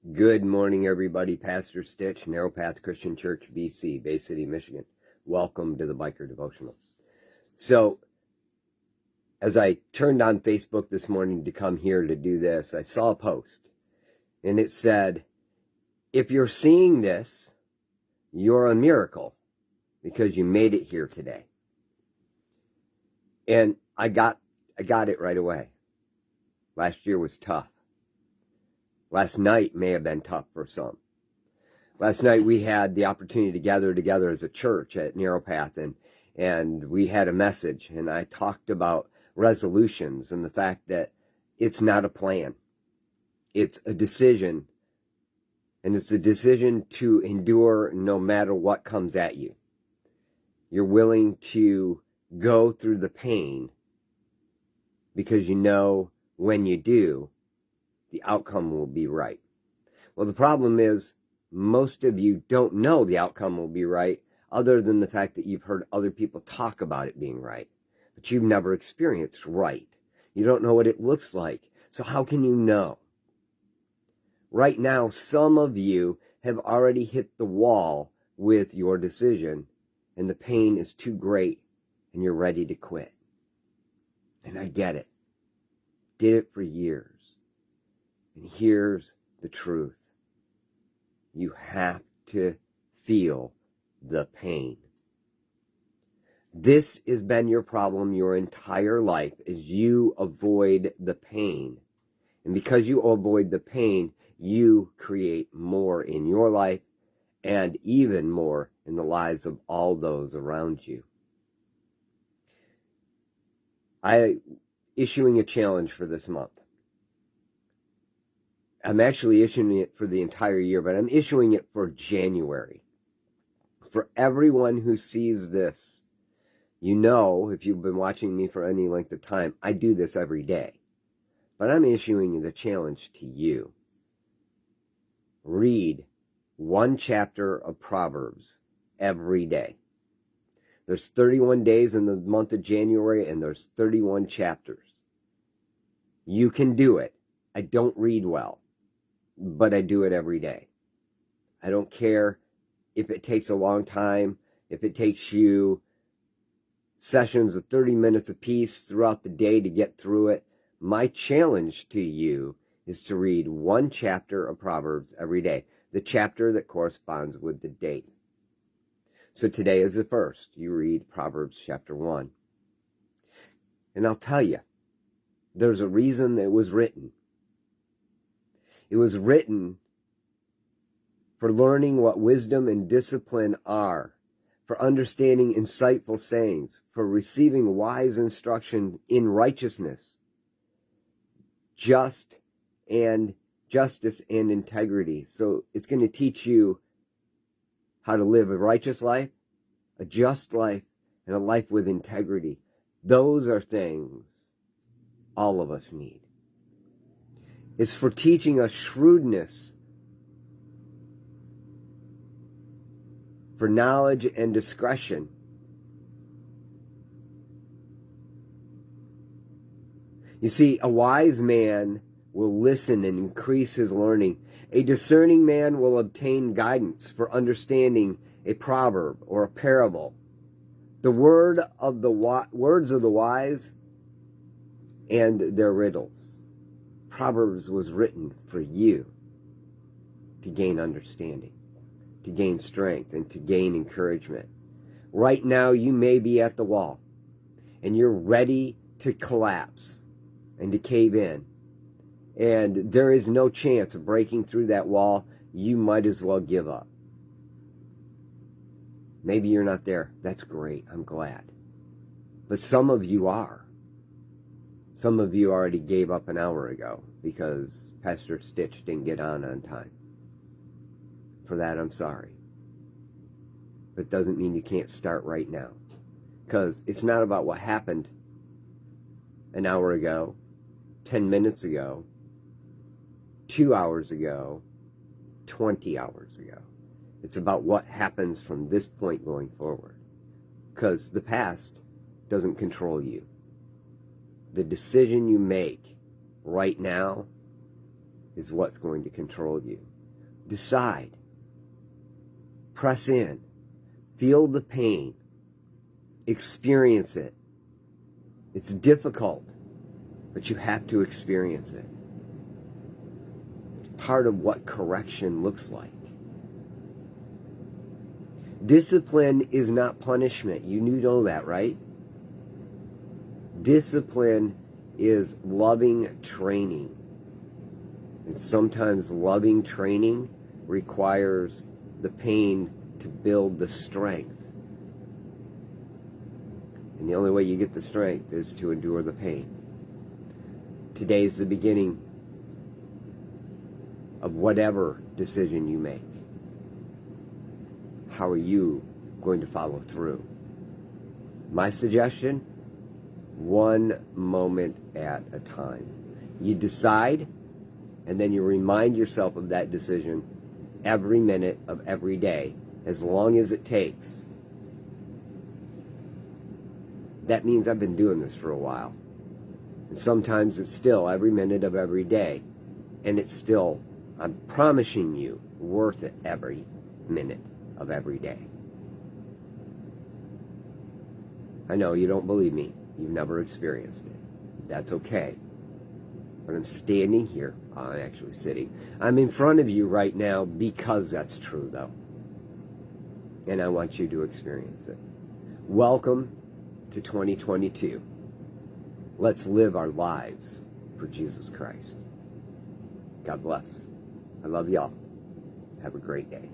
Good morning, everybody. Pastor Stitch, Narrow Path Christian Church, BC, Bay City, Michigan. Welcome to the Biker Devotional. So, as I turned on Facebook this morning to come here to do this, I saw a post, and it said, if you're seeing this, you're a miracle because you made it here today. And I got it right away. Last year was tough. Last night may have been tough for some. Last night we had the opportunity to gather together as a church at Narrow Path, and we had a message, and I talked about resolutions and the fact that it's not a plan. It's a decision, and it's a decision to endure no matter what comes at you. You're willing to go through the pain because you know when you do, the outcome will be right. Well, the problem is most of you don't know the outcome will be right, other than the fact that you've heard other people talk about it being right. But you've never experienced right. You don't know what it looks like. So how can you know? Right now, some of you have already hit the wall with your decision, and the pain is too great, and you're ready to quit. And I get it. Did it for years. And here's the truth. You have to feel the pain. This has been your problem your entire life, is you avoid the pain. And because you avoid the pain, you create more in your life and even more in the lives of all those around you. I'm issuing a challenge for this month. I'm actually issuing it for the entire year, but I'm issuing it for January. For everyone who sees this, you know, if you've been watching me for any length of time, I do this every day. But I'm issuing the challenge to you. Read one chapter of Proverbs every day. There's 31 days in the month of January, and there's 31 chapters. You can do it. I don't read well, but I do it every day. I don't care if it takes a long time, if it takes you sessions of 30 minutes apiece throughout the day to get through it. My challenge to you is to read one chapter of Proverbs every day, the chapter that corresponds with the date. So today is the first. You read Proverbs chapter 1. And I'll tell you, there's a reason that it was written. It was written for learning what wisdom and discipline are, for understanding insightful sayings, for receiving wise instruction in righteousness, justice and integrity. So it's going to teach you how to live a righteous life, a just life, and a life with integrity. Those are things all of us need. It's for teaching us shrewdness, for knowledge and discretion. You see, a wise man will listen and increase his learning. A discerning man will obtain guidance for understanding a proverb or a parable. The words of the wise and their riddles. Proverbs was written for you to gain understanding, to gain strength, and to gain encouragement. Right now, you may be at the wall, and you're ready to collapse and to cave in. And there is no chance of breaking through that wall. You might as well give up. Maybe you're not there. That's great. I'm glad. But some of you are. Some of you already gave up an hour ago because Pastor Stitch didn't get on time. For that, I'm sorry. But it doesn't mean you can't start right now. Because it's not about what happened an hour ago, 10 minutes ago, 2 hours ago, 20 hours ago. It's about what happens from this point going forward. Because the past doesn't control you. The decision you make right now is what's going to control you. Decide. Press in. Feel the pain. Experience it. It's difficult, but you have to experience it. It's part of what correction looks like. Discipline is not punishment. You know that, right? Discipline is loving training. And sometimes loving training requires the pain to build the strength. And the only way you get the strength is to endure the pain. Today is the beginning of whatever decision you make. How are you going to follow through? My suggestion, one moment at a time. You decide, and then you remind yourself of that decision every minute of every day, as long as it takes. That means I've been doing this for a while. And sometimes it's still every minute of every day. And it's still, I'm promising you, worth it every minute of every day. I know you don't believe me. You've never experienced it. That's okay. But I'm standing here. I'm actually sitting. I'm in front of you right now because that's true, though. And I want you to experience it. Welcome to 2022. Let's live our lives for Jesus Christ. God bless. I love y'all. Have a great day.